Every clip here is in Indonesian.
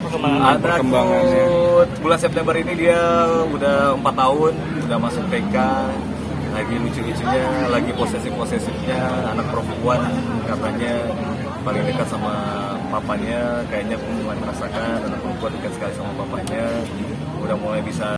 perkembangannya? Bulan September ini dia udah 4 tahun, udah masuk TK, lagi lucu-lucunya, lagi posesif-posesifnya, anak perempuan katanya paling dekat sama papanya, kayaknya aku mulai merasakan anak perempuan dekat sekali sama papanya, udah mulai bisa.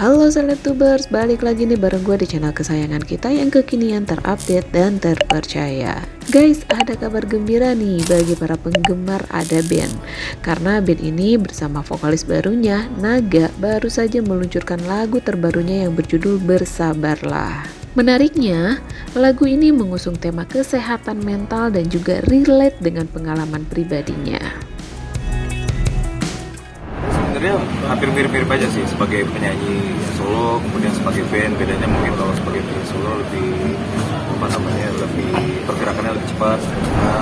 Halo Seletubers, balik lagi nih bareng gue di channel kesayangan kita yang kekinian, terupdate, dan terpercaya. Guys, ada kabar gembira nih bagi para penggemar Ada Band. Karena band ini bersama vokalis barunya, Naga, baru saja meluncurkan lagu terbarunya yang berjudul Bersabarlah. Menariknya, lagu ini mengusung tema kesehatan mental dan juga relate dengan pengalaman pribadinya. Sebenarnya hampir mirip-mirip aja sih sebagai penyanyi solo, kemudian sebagai band. Bedanya mungkin kalau sebagai penyanyi solo lebih lebih pergerakannya lebih cepat, karena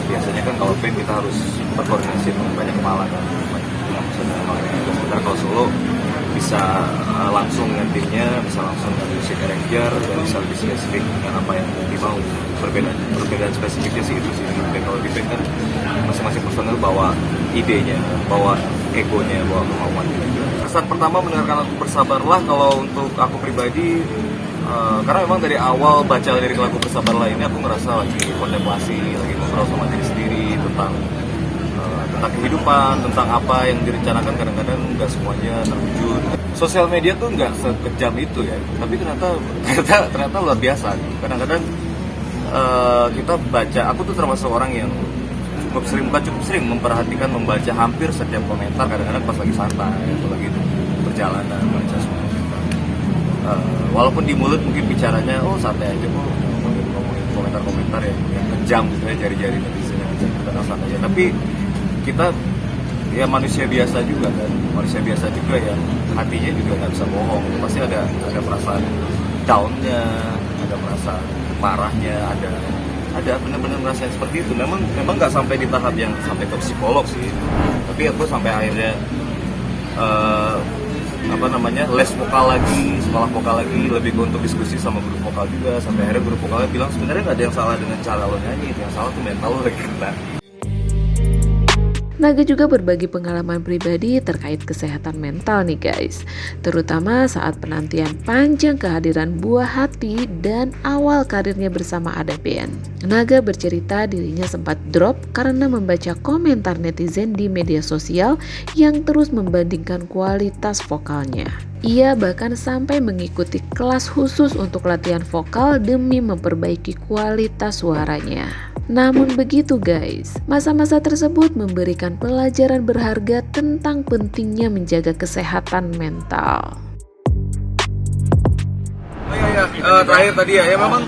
biasanya kan kalau band kita harus berkoordinasi dengan banyak kepala kan, sementara kalau solo bisa langsung ngertinya, bisa langsung dengan musik arranger, dan bisa lebih spesifik dengan apa yang dimau. Perbedaan spesifiknya sih itu sih. Kalau di band kan masing-masing personel bawa idenya, bawa egonya, bawa kemauannya. Kesan pertama mendengarkan lagu Bersabarlah kalau untuk aku pribadi, karena memang dari awal baca lirik lagu Bersabarlah ini aku ngerasa lagi kontemplasi, lagi ngobrol sama diri sendiri tentang kehidupan, tentang apa yang direncanakan. Kadang-kadang nggak semuanya terwujud. Sosial media tuh nggak sekejam itu ya, tapi ternyata luar biasa. Kadang-kadang kita baca, aku tuh termasuk orang yang cukup sering memperhatikan, membaca hampir setiap komentar. Kadang-kadang pas lagi santai atau lagi perjalanan baca semua komentar. Walaupun di mulut mungkin bicaranya santai aja kok, ngomongin komentar-komentar yang kejam gitu ya, jari-jari netizen yang kita santai aja. Tapi kita ya manusia biasa juga kan, yang hatinya juga nggak bisa bohong. Pasti ada perasaan down-nya, ada perasaan marahnya, ada benar-benar ngerasain seperti itu. Memang nggak sampai di tahap yang sampai ke psikolog sih, tapi aku sampai akhirnya les vokal lagi, sekolah vokal lagi, lebih ke untuk diskusi sama guru vokal juga. Sampai akhirnya guru vokalnya bilang sebenarnya nggak ada yang salah dengan cara lo nyanyi, yang salah tuh mental lo lagi kena. Naga juga berbagi pengalaman pribadi terkait kesehatan mental nih guys, terutama saat penantian panjang kehadiran Buah Hati dan awal karirnya bersama Ada Band. Naga bercerita dirinya sempat drop karena membaca komentar netizen di media sosial yang terus membandingkan kualitas vokalnya. Ia bahkan sampai mengikuti kelas khusus untuk latihan vokal demi memperbaiki kualitas suaranya. Namun begitu guys, masa-masa tersebut memberikan pelajaran berharga tentang pentingnya menjaga kesehatan mental. Terakhir tadi ya memang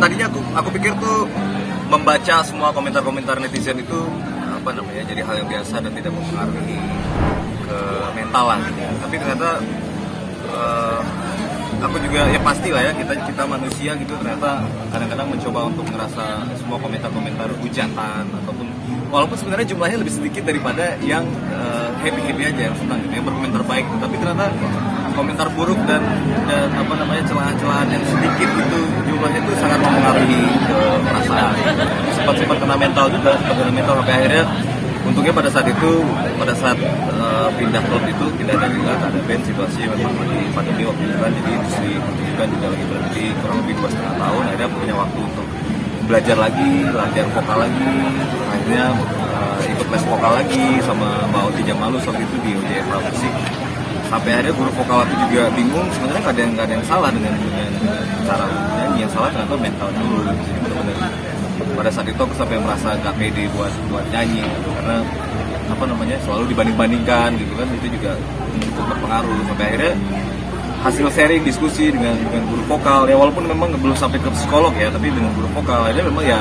tadinya aku pikir tuh membaca semua komentar-komentar netizen itu jadi hal yang biasa dan tidak mempengaruhi ke mental lah gitu. Tapi ternyata aku juga ya pasti lah ya, kita manusia gitu, ternyata kadang-kadang mencoba untuk ngerasa semua komentar-komentar hujatan, ataupun walaupun sebenarnya jumlahnya lebih sedikit daripada yang happy aja, yang senang gitu, yang berkomentar baik, tapi ternyata komentar buruk dan celaan-celaan yang sedikit itu jumlahnya itu sangat mempengaruhi ke perasaan. Sempat kena mental juga, sampai akhirnya untungnya pada saat pindah klub itu, pindah dari Ada Band, situasi memang lagi pandemi waktu itu kan, jadi industri pertunjukan juga lagi berhenti kurang lebih 2,5 tahun. Akhirnya punya waktu untuk belajar lagi, latihan vokal lagi, akhirnya ikut les vokal lagi sama Mbak Oti Jamalus waktu itu di UJM Musik. Sampai akhirnya guru vokal aku juga bingung, sebenarnya nggak ada yang salah dengan cara nyanyi, yang salah ternyata mental dulu. Jadi benar-benar pada saat itu aku sampai merasa gak pede buat nyanyi gitu, karena selalu dibanding-bandingkan gitu kan, itu juga cukup berpengaruh. Sampai akhirnya hasil sharing diskusi dengan guru vokal ya, walaupun memang belum sampai ke psikolog ya, tapi dengan guru vokal akhirnya memang ya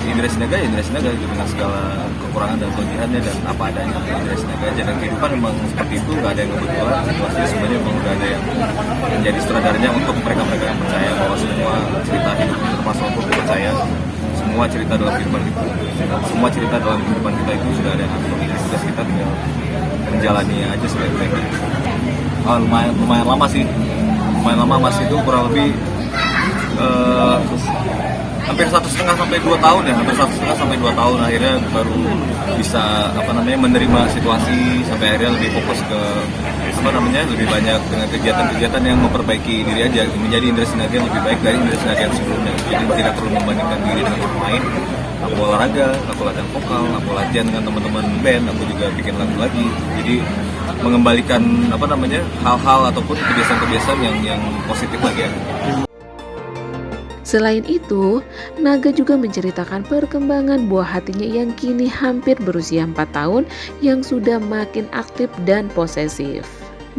Indra Sinaga gitu, dengan segala kekurangan dan kelebihannya dan apa adanya Indra Sinaga aja. Dan kehidupan memang seperti itu, nggak ada yang kebetulan, situasinya sebenarnya memang udah ada yang menjadi sutradaranya untuk mereka yang percaya bahwa semua cerita hidup termasuk untuk percaya semua cerita dalam kehidupan kita, semua cerita dalam kehidupan kita itu sudah ada yang atur. Tugas kita tinggal menjalani aja sebaik-baiknya. Lumayan lama sih, Mas, itu kurang lebih hampir 1,5 sampai 2 tahun ya, hampir 1,5 sampai 2 tahun akhirnya baru bisa menerima situasi, sampai akhirnya lebih fokus ke lebih banyak dengan kegiatan-kegiatan yang memperbaiki diri aja, menjadi Indra Sinadi yang lebih baik dari Indra Sinadi yang sebelumnya. Jadi tidak perlu membandingkan diri dengan orang lain. Aku olahraga, aku latihan vokal, aku latihan dengan teman-teman band, aku juga bikin lagu lagi. Jadi mengembalikan hal-hal ataupun kebiasaan-kebiasaan yang positif lagi ya. Selain itu, Naga juga menceritakan perkembangan buah hatinya yang kini hampir berusia 4 tahun yang sudah makin aktif dan posesif.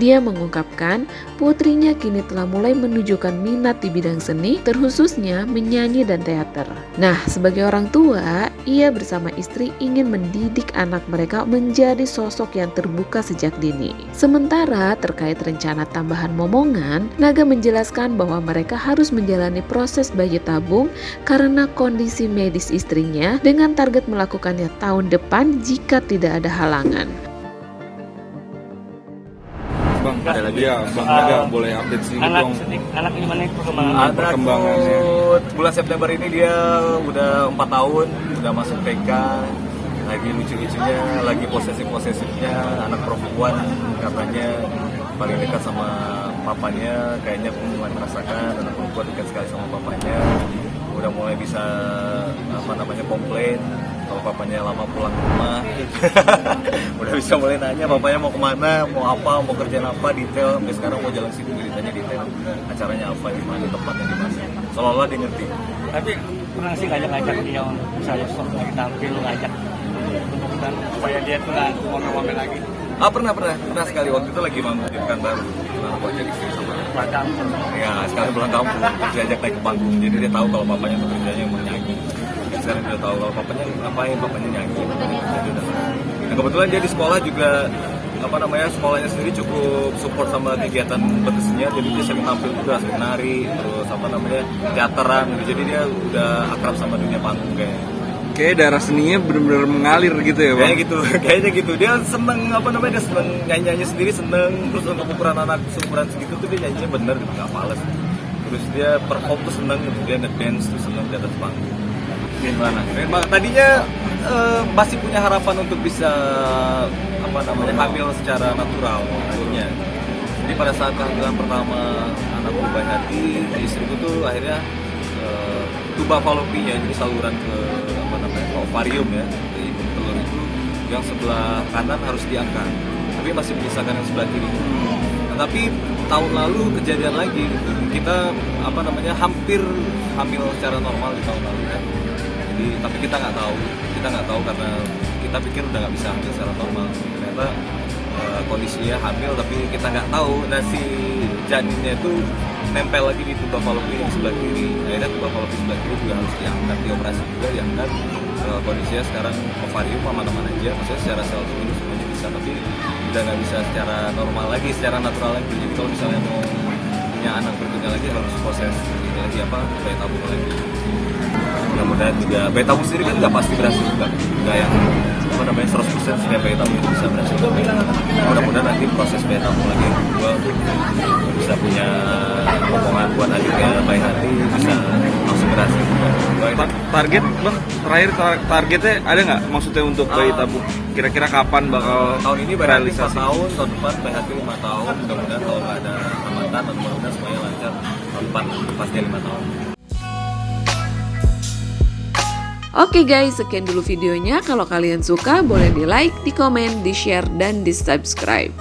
Dia mengungkapkan putrinya kini telah mulai menunjukkan minat di bidang seni, terkhususnya menyanyi dan teater. Nah, sebagai orang tua, ia bersama istri ingin mendidik anak mereka menjadi sosok yang terbuka sejak dini. Sementara terkait rencana tambahan momongan, Naga menjelaskan bahwa mereka harus menjalani proses bayi tabung karena kondisi medis istrinya dengan target melakukannya tahun depan jika tidak ada halangan. Bang, ada lagi ya, Bang Naga boleh update sedikit dong. Anak gimana perkembangannya? Bulan September ini dia udah 4 tahun, udah masuk TK, lagi lucu-lucunya, lagi posesif-posesifnya, anak perempuan katanya paling dekat sama papanya, kayaknya aku mulai merasakan anak perempuan dekat sekali sama papanya, udah mulai bisa komplain kalau papanya lama pulang ke rumah. Udah bisa mulai nanya papanya mau kemana, mau apa, mau kerjaan apa, detail. Sampai sekarang mau jalan situ ditanya detail acaranya apa, di mana, tempatnya di mana, seolah-olah dia ngerti. Tapi pernah sih ngajak dia untuk misalnya sok lagi tampil, ngajak untuk supaya dia tuh nggak ngomel-ngomel lagi. Pernah sekali waktu itu lagi manggung di Pekanbaru. Aku ajak istri sama Pulang kampung. ya sekali pulang kampung, terus diajak naik ke panggung. Jadi dia tahu kalau papanya tuh kerjanya mau nyanyi. Sekarang dia tahu kalau papanya ngapain, papanya nyanyi. Nah, kebetulan dia di sekolah juga sekolahnya sendiri cukup support sama kegiatan berkesenian, jadi dia sering tampil juga, sering nari, terus teateran gitu. Jadi dia udah akrab sama dunia panggung Kayak darah seninya benar-benar mengalir gitu ya, Bang. Kayaknya gitu. Dia seneng dia seneng nyanyi sendiri, seneng. Terus untuk ukuran anak seumuran segitu tuh dia nyanyinya bener gitu, nggak males. Terus dia perform tuh seneng gitu, dia ngedance tuh seneng di atas panggung. Gimana? Tadinya masih punya harapan untuk bisa hamil secara natural akhirnya. Jadi pada saat kehamilan pertama anakku bayi hati, istriku tuh akhirnya tuba falopinya, jadi saluran ke ovarium ya, ke ibu telur itu yang sebelah kanan harus diangkat, tapi masih menyisakan yang sebelah kiri. Nah, tapi tahun lalu kejadian lagi gitu. Kita hampir hamil secara normal di tahun lalu kan. Jadi tapi kita nggak tahu karena kita pikir udah nggak bisa hamil secara normal. Ternyata kondisinya hamil tapi kita nggak tahu. Nah, si janinnya itu nempel lagi di tuba falopi yang sebelah kiri. Akhirnya tuba falopi sebelah kiri juga harus diangkat, dioperasi juga, diangkat. Kondisinya sekarang ovarium aman-aman aja, maksudnya secara sel tubuh semuanya bisa, tapi udah nggak bisa secara normal lagi, secara natural lagi. Jadi kalau misalnya mau punya anak berikutnya lagi harus proses bayi tabung lagi. Mudah-mudahan juga bayi tabung sendiri kan nggak pasti berhasil juga, nggak yang 100% setiap bayi tabung itu bisa berhasil. Mudah-mudahan nanti proses bayi tabung lagi yang kedua bisa punya omongan buat adiknya bayi hati, bisa langsung berhasil. Target, Bang, terakhir targetnya ada nggak maksudnya untuk bayi tabung? Kira-kira kapan bakal tahun ini bayi hati 4 realisasi? tahun, tahun depan bayi hati 5 tahun. Mudah-mudahan kalau nggak ada hambatan, mudah-mudahan semuanya lancar. Tahun depan pasti 5 tahun. Oke guys, sekian dulu videonya. Kalau kalian suka, boleh di like, di komen, di share, dan di subscribe.